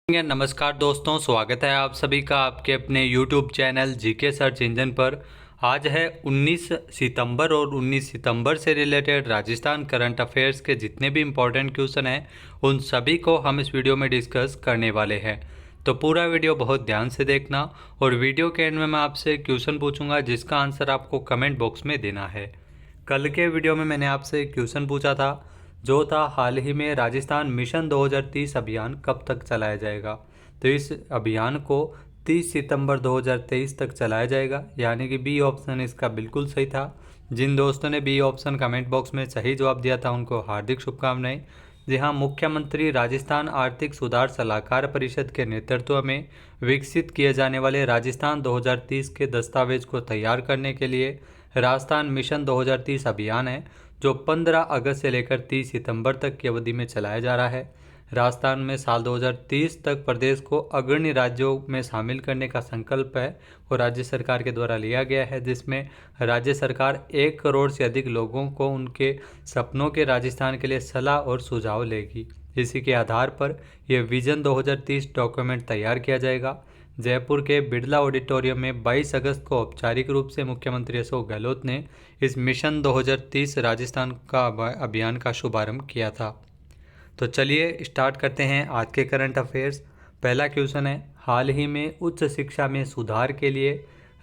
नमस्कार दोस्तों, स्वागत है आप सभी का आपके अपने YouTube channel GK search engine पर। आज है 19 सितंबर और 19 सितंबर से रिलेटेड राजस्थान करंट अफेयर्स के जितने भी इम्पोर्टेंट क्वेश्चन हैं उन सभी को हम इस वीडियो में डिस्कस करने वाले हैं। तो पूरा वीडियो बहुत ध्यान से देखना और वीडियो के एंड में मैं आपसे क्वेश्चन पूछूंगा जिसका आंसर आपको कमेंट बॉक्स में देना है। कल के वीडियो में मैंने आपसे क्वेश्चन पूछा था जो था हाल ही में राजस्थान मिशन 2030 अभियान कब तक चलाया जाएगा। तो इस अभियान को 30 सितंबर 2023 तक चलाया जाएगा, यानी कि बी ऑप्शन इसका बिल्कुल सही था। जिन दोस्तों ने बी ऑप्शन कमेंट बॉक्स में सही जवाब दिया था उनको हार्दिक शुभकामनाएं। जी हाँ, मुख्यमंत्री राजस्थान आर्थिक सुधार सलाहकार परिषद के नेतृत्व में विकसित किए जाने वाले राजस्थान 2030 के दस्तावेज को तैयार करने के लिए राजस्थान मिशन 2030 अभियान है जो 15 अगस्त से लेकर 30 सितंबर तक की अवधि में चलाया जा रहा है। राजस्थान में साल 2030 तक प्रदेश को अग्रणी राज्यों में शामिल करने का संकल्प है वो राज्य सरकार के द्वारा लिया गया है, जिसमें राज्य सरकार 1 करोड़ से अधिक लोगों को उनके सपनों के राजस्थान के लिए सलाह और सुझाव लेगी। इसी के आधार पर यह विजन 2030 डॉक्यूमेंट तैयार किया जाएगा। जयपुर के बिड़ला ऑडिटोरियम में 22 अगस्त को औपचारिक रूप से मुख्यमंत्री अशोक गहलोत ने इस मिशन 2030 राजस्थान का अभियान का शुभारंभ किया था। तो चलिए स्टार्ट करते हैं आज के करंट अफेयर्स। पहला क्वेश्चन है, हाल ही में उच्च शिक्षा में सुधार के लिए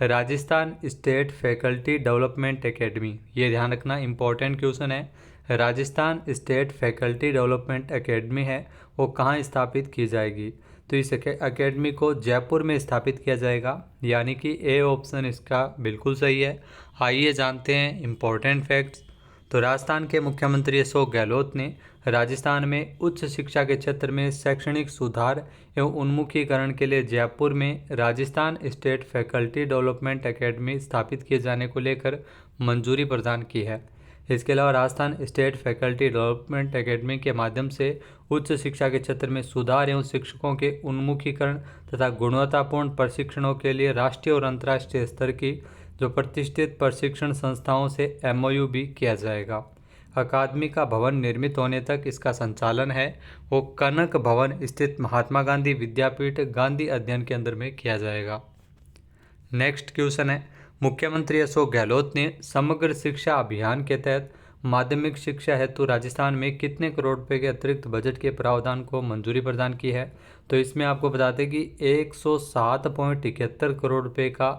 Rajasthan state faculty development academy, ये ध्यान रखना इंपॉर्टेंट क्वेश्चन है। Rajasthan state faculty development academy है वो कहाँ स्थापित की जाएगी। तो इस एकेडमी को जयपुर में स्थापित किया जाएगा, यानी कि ए ऑप्शन इसका बिल्कुल सही है। आइए जानते हैं इम्पोर्टेंट फैक्ट्स। तो राजस्थान के मुख्यमंत्री अशोक गहलोत ने राजस्थान में उच्च शिक्षा के क्षेत्र में शैक्षणिक सुधार एवं उन्मुखीकरण के लिए जयपुर में Rajasthan state faculty development academy स्थापित किए जाने को लेकर मंजूरी प्रदान की है। इसके अलावा Rajasthan state faculty development academy के माध्यम से उच्च शिक्षा के क्षेत्र में सुधार एवं शिक्षकों के उन्मुखीकरण तथा गुणवत्तापूर्ण प्रशिक्षणों के लिए राष्ट्रीय और अंतर्राष्ट्रीय स्तर की जो प्रतिष्ठित प्रशिक्षण संस्थाओं से MOU भी किया जाएगा। अकादमी का भवन निर्मित होने तक इसका संचालन है वो कनक भवन स्थित महात्मा गांधी विद्यापीठ गांधी अध्ययन केंद्र में किया जाएगा। नेक्स्ट क्वेश्चन है, मुख्यमंत्री अशोक गहलोत ने समग्र शिक्षा अभियान के तहत माध्यमिक शिक्षा हेतु राजस्थान में कितने करोड़ रुपए के अतिरिक्त बजट के प्रावधान को मंजूरी प्रदान की है। तो इसमें आपको बता दें कि 107.71 करोड़ रुपए का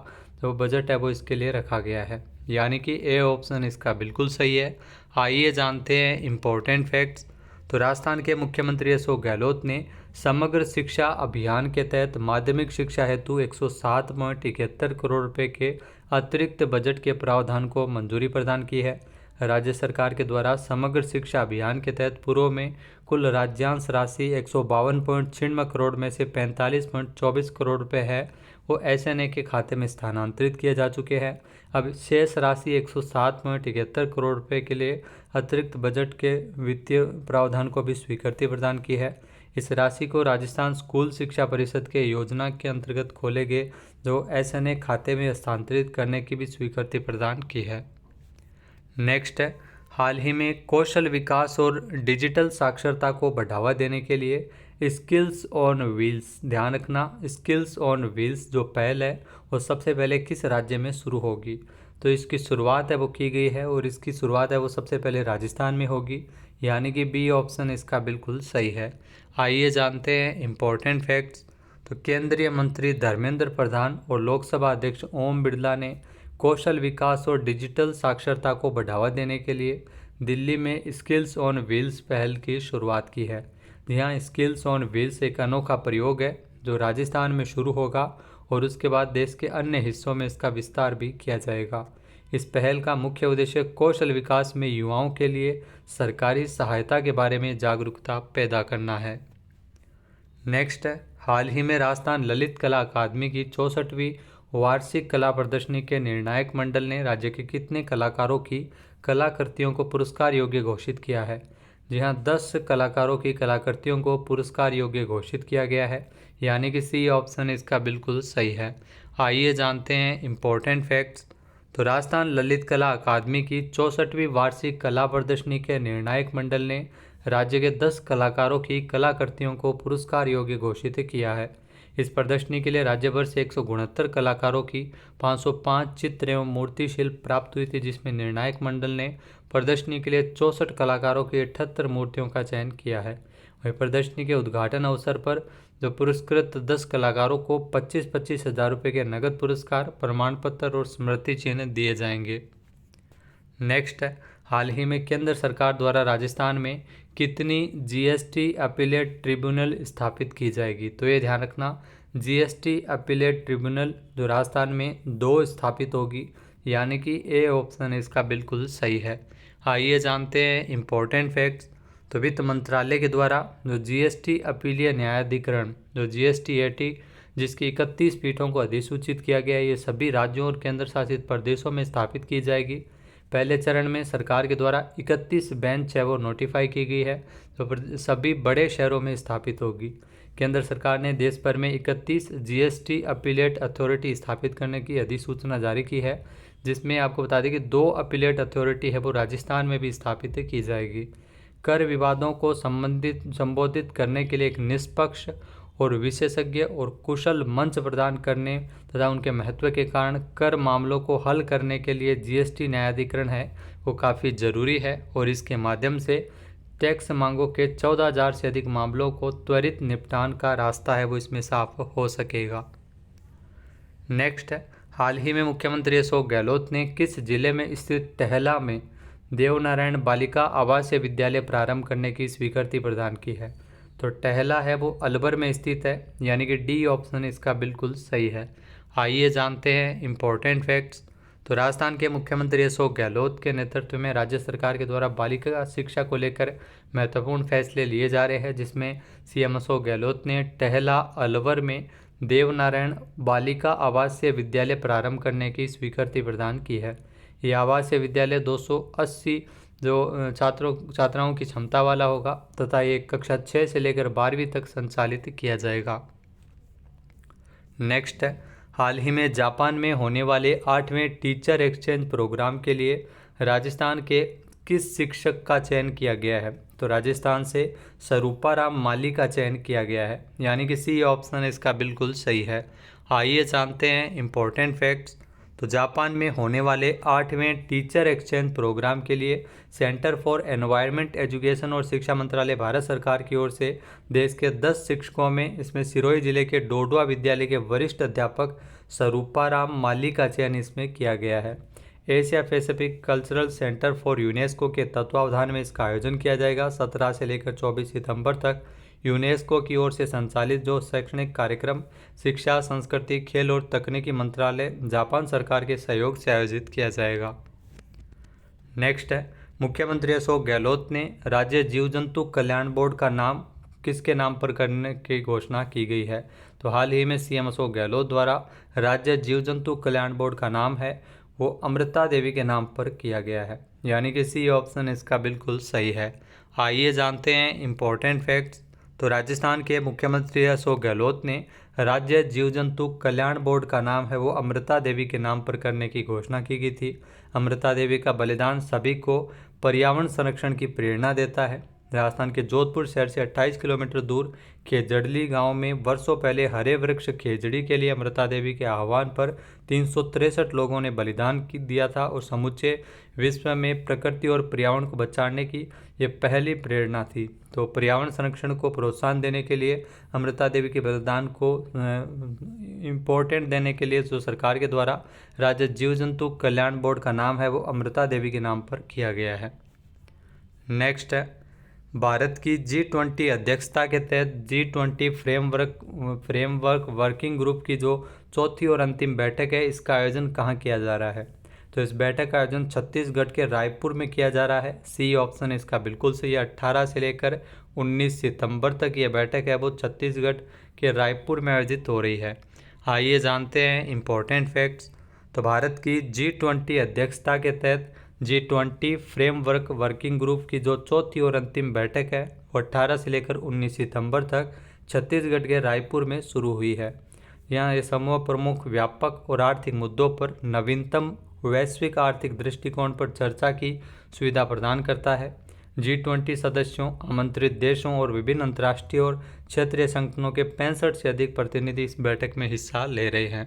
जो बजट है वो इसके लिए रखा गया है, यानी कि ए ऑप्शन इसका बिल्कुल सही है। आइए जानते हैं इम्पोर्टेंट फैक्ट्स। तो राजस्थान के मुख्यमंत्री अशोक गहलोत ने समग्र शिक्षा अभियान के तहत माध्यमिक शिक्षा हेतु 107.71 करोड़ रुपए के अतिरिक्त बजट के प्रावधान को मंजूरी प्रदान की है। राज्य सरकार के द्वारा समग्र शिक्षा अभियान के तहत पूर्व में कुल राज्यांश राशि 152.96 करोड़ में से 45.24 करोड़ रुपए है वो SNA के खाते में स्थानांतरित किए जा चुके हैं। अब शेष राशि 107.71 करोड़ रुपए के लिए अतिरिक्त बजट के वित्तीय प्रावधान को भी स्वीकृति प्रदान की है। इस राशि को राजस्थान स्कूल शिक्षा परिषद के योजना के अंतर्गत खोले गए जो SNA खाते में हस्तांतरित करने की भी स्वीकृति प्रदान की है। नेक्स्ट है, हाल ही में कौशल विकास और डिजिटल साक्षरता को बढ़ावा देने के लिए स्किल्स ऑन व्हील्स, ध्यान रखना स्किल्स ऑन व्हील्स जो पहल है वो सबसे पहले किस राज्य में शुरू होगी। तो इसकी शुरुआत है वो की गई है और इसकी शुरुआत है वो सबसे पहले राजस्थान में होगी, यानी कि बी ऑप्शन इसका बिल्कुल सही है। आइए जानते हैं इम्पोर्टेंट फैक्ट्स। तो केंद्रीय मंत्री धर्मेंद्र प्रधान और लोकसभा अध्यक्ष ओम बिरला ने कौशल विकास और डिजिटल साक्षरता को बढ़ावा देने के लिए दिल्ली में स्किल्स ऑन व्हील्स पहल की शुरुआत की है। यहाँ स्किल्स ऑन व्हील्स एक अनोखा प्रयोग है जो राजस्थान में शुरू होगा और उसके बाद देश के अन्य हिस्सों में इसका विस्तार भी किया जाएगा। इस पहल का मुख्य उद्देश्य कौशल विकास में युवाओं के लिए सरकारी सहायता के बारे में जागरूकता पैदा करना है। नेक्स्ट है, हाल ही में राजस्थान ललित कला अकादमी की 64वीं वार्षिक कला प्रदर्शनी के निर्णायक मंडल ने राज्य के कितने कलाकारों की कलाकृतियों को पुरस्कार योग्य घोषित किया है। जी हाँ, 10 कलाकारों की कलाकृतियों को पुरस्कार योग्य घोषित किया गया है, यानी कि सी ऑप्शन इसका बिल्कुल सही है। आइए जानते हैं इम्पोर्टेंट फैक्ट्स। तो राजस्थान ललित कला अकादमी की 64वीं वार्षिक कला प्रदर्शनी के निर्णायक मंडल ने राज्य के 10 कलाकारों की कलाकृतियों को पुरस्कार योग्य घोषित किया है। इस प्रदर्शनी के लिए राज्य भर से 169 कलाकारों की 505 चित्र एवं मूर्ति शिल्प प्राप्त हुई थी, जिसमें निर्णायक मंडल ने प्रदर्शनी के लिए 64 कलाकारों की 78 मूर्तियों का चयन किया है। वहीं प्रदर्शनी के उद्घाटन अवसर पर जो पुरस्कृत 10 कलाकारों को 25-25 हज़ार रुपये के नगद पुरस्कार, प्रमाण पत्र और स्मृति चिन्ह दिए जाएंगे। नेक्स्ट है, हाल ही में केंद्र सरकार द्वारा राजस्थान में कितनी जीएसटी अपीलेट ट्रिब्यूनल स्थापित की जाएगी? तो ये ध्यान रखना, जीएसटी अपीलेट ट्रिब्यूनल जो राजस्थान में 2 स्थापित होगी, यानी कि ए ऑप्शन इसका बिल्कुल सही है। आइए जानते हैं इम्पोर्टेंट फैक्ट्स। तो वित्त मंत्रालय के द्वारा जो जीएसटी अपीलीय न्यायाधिकरण जो GSTAT जिसकी 31 पीठों को अधिसूचित किया गया है, ये सभी राज्यों और केंद्र शासित प्रदेशों में स्थापित की जाएगी। पहले चरण में सरकार के द्वारा 31 बेंच है वो नोटिफाई की गई है, तो सभी बड़े शहरों में स्थापित होगी। केंद्र सरकार ने देश भर में 31 जीएसटी अपीलेट अथॉरिटी स्थापित करने की अधिसूचना जारी की है, जिसमें आपको बता दें कि 2 अपीलेट अथॉरिटी है वो राजस्थान में भी स्थापित की जाएगी। कर विवादों को संबोधित करने के लिए एक निष्पक्ष और विशेषज्ञ और कुशल मंच प्रदान करने तथा उनके महत्व के कारण कर मामलों को हल करने के लिए जीएसटी न्यायाधिकरण है वो काफ़ी ज़रूरी है, और इसके माध्यम से टैक्स मांगों के 14,000 से अधिक मामलों को त्वरित निपटान का रास्ता है वो इसमें साफ हो सकेगा। नेक्स्ट है, हाल ही में मुख्यमंत्री अशोक गहलोत ने किस जिले में स्थित टहला में देवनारायण बालिका आवासीय विद्यालय प्रारंभ करने की स्वीकृति प्रदान की है? तो टहला है वो अलवर में स्थित है, यानी कि डी ऑप्शन इसका बिल्कुल सही है। आइए जानते हैं इम्पोर्टेंट फैक्ट्स। तो राजस्थान के मुख्यमंत्री अशोक गहलोत के नेतृत्व में राज्य सरकार के द्वारा बालिका शिक्षा को लेकर महत्वपूर्ण फैसले लिए जा रहे हैं, जिसमें सीएम अशोक गहलोत ने टहला अलवर में देवनारायण बालिका आवासीय विद्यालय प्रारंभ करने की स्वीकृति प्रदान की है। ये आवासीय विद्यालय 280 जो छात्राओं की क्षमता वाला होगा तथा ये कक्षा 6 से लेकर 12वीं तक संचालित किया जाएगा। नेक्स्ट है, हाल ही में जापान में होने वाले 8वें टीचर एक्सचेंज प्रोग्राम के लिए राजस्थान के किस शिक्षक का चयन किया गया है? तो राजस्थान से स्वरूपाराम माली का चयन किया गया है, यानी कि सी ऑप्शन इसका बिल्कुल सही है। आइए जानते हैं इम्पोर्टेंट फैक्ट्स। तो जापान में होने वाले 8वें टीचर एक्सचेंज प्रोग्राम के लिए सेंटर फॉर एनवायरनमेंट एजुकेशन और शिक्षा मंत्रालय भारत सरकार की ओर से देश के 10 शिक्षकों में इसमें सिरोही जिले के डोडवा विद्यालय के वरिष्ठ अध्यापक स्वरूपाराम माली का चयन इसमें किया गया है। Asia Pacific cultural centre for UNESCO के तत्वावधान में इसका आयोजन किया जाएगा। 17 से लेकर 24 सितंबर तक यूनेस्को की ओर से संचालित जो शैक्षणिक कार्यक्रम शिक्षा, संस्कृति, खेल और तकनीकी मंत्रालय जापान सरकार के सहयोग से आयोजित किया जाएगा। नेक्स्ट है, मुख्यमंत्री अशोक गहलोत ने राज्य जीव जंतु कल्याण बोर्ड का नाम किसके नाम पर करने की घोषणा की गई है? तो हाल ही में सीएम अशोक गहलोत द्वारा राज्य जीव जंतु कल्याण बोर्ड का नाम है वो अमृता देवी के नाम पर किया गया है, यानी कि सी ऑप्शन इसका बिल्कुल सही है। आइए जानते हैं इम्पोर्टेंट फैक्ट्स। तो राजस्थान के मुख्यमंत्री अशोक गहलोत ने राज्य जीव जंतु कल्याण बोर्ड का नाम है वो अमृता देवी के नाम पर करने की घोषणा की गई थी। अमृता देवी का बलिदान सभी को पर्यावरण संरक्षण की प्रेरणा देता है। राजस्थान के जोधपुर शहर से 28 किलोमीटर दूर खेजड़ली गांव में वर्षों पहले हरे वृक्ष खेजड़ी के लिए अमृता देवी के आह्वान पर 363 लोगों ने बलिदान दिया था और समूचे विश्व में प्रकृति और पर्यावरण को बचाने की ये पहली प्रेरणा थी। तो पर्यावरण संरक्षण को प्रोत्साहन देने के लिए अमृता देवी के बलिदान को इम्पोर्टेंट देने के लिए जो सरकार के द्वारा राज्य जीव जंतु कल्याण बोर्ड का नाम है वो अमृता देवी के नाम पर किया गया है। नेक्स्ट है, भारत की G20 अध्यक्षता के तहत G20 फ्रेमवर्क वर्किंग ग्रुप की जो चौथी और अंतिम बैठक है इसका आयोजन कहाँ किया जा रहा है? तो इस बैठक का आयोजन छत्तीसगढ़ के रायपुर में किया जा रहा है। सी ऑप्शन इसका बिल्कुल सही है। 18 से लेकर 19 सितंबर तक ये बैठक है वो छत्तीसगढ़ के रायपुर में आयोजित हो रही है। आइए जानते हैं इम्पोर्टेंट फैक्ट्स। तो भारत की G20 अध्यक्षता के तहत G20 फ्रेमवर्क वर्किंग ग्रुप की जो चौथी और अंतिम बैठक है वो 18 से लेकर 19 सितंबर तक छत्तीसगढ़ के रायपुर में शुरू हुई है। यहाँ ये समूह प्रमुख व्यापक और आर्थिक मुद्दों पर नवीनतम वैश्विक आर्थिक दृष्टिकोण पर चर्चा की सुविधा प्रदान करता है। G20 सदस्यों, आमंत्रित देशों और विभिन्न अंतर्राष्ट्रीय और क्षेत्रीय संगठनों के 65 से अधिक प्रतिनिधि इस बैठक में हिस्सा ले रहे हैं।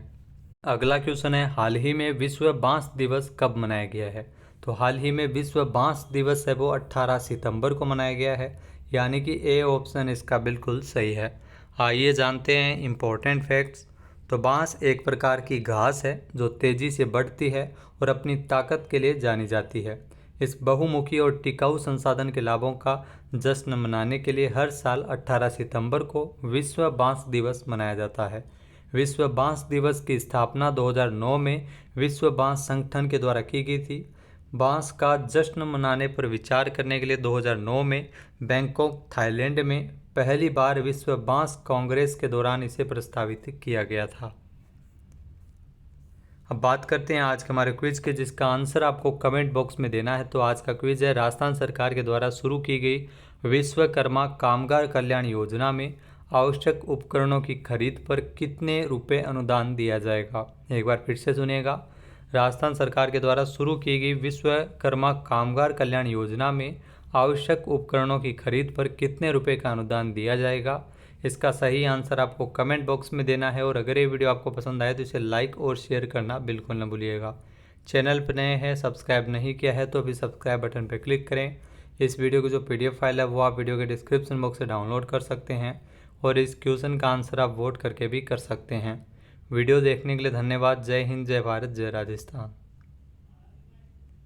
अगला क्वेश्चन है, हाल ही में विश्व बांस दिवस कब मनाया गया है? तो हाल ही में विश्व बांस दिवस है वो 18 सितंबर को मनाया गया है, यानी कि ए ऑप्शन इसका बिल्कुल सही है। आइए जानते हैं इम्पोर्टेंट फैक्ट्स। तो बांस एक प्रकार की घास है जो तेज़ी से बढ़ती है और अपनी ताकत के लिए जानी जाती है। इस बहुमुखी और टिकाऊ संसाधन के लाभों का जश्न मनाने के लिए हर साल 18 सितंबर को विश्व बांस दिवस मनाया जाता है। विश्व बांस दिवस की स्थापना 2009 में विश्व बांस संगठन के द्वारा की गई थी। बांस का जश्न मनाने पर विचार करने के लिए 2009 में बैंकॉक, थाईलैंड में पहली बार विश्व बांस कांग्रेस के दौरान इसे प्रस्तावित किया गया था। अब बात करते हैं आज के हमारे क्विज के, जिसका आंसर आपको कमेंट बॉक्स में देना है। तो आज का क्विज है, राजस्थान सरकार के द्वारा शुरू की गई विश्वकर्मा कामगार कल्याण योजना में आवश्यक उपकरणों की खरीद पर कितने रुपए अनुदान दिया जाएगा? एक बार फिर से सुनिएगा। राजस्थान सरकार के द्वारा शुरू की गई विश्वकर्मा कामगार कल्याण योजना में आवश्यक उपकरणों की खरीद पर कितने रुपए का अनुदान दिया जाएगा? इसका सही आंसर आपको कमेंट बॉक्स में देना है। और अगर ये वीडियो आपको पसंद आए तो इसे लाइक और शेयर करना बिल्कुल न भूलिएगा। चैनल पर नए हैं, सब्सक्राइब नहीं किया है तो अभी सब्सक्राइब बटन पर क्लिक करें। इस वीडियो की जो PDF फाइल है वो आप वीडियो के डिस्क्रिप्शन बॉक्स से डाउनलोड कर सकते हैं और इस क्वेश्चन का आंसर आप वोट करके भी कर सकते हैं। वीडियो देखने के लिए धन्यवाद। जय हिंद, जय भारत, जय राजस्थान।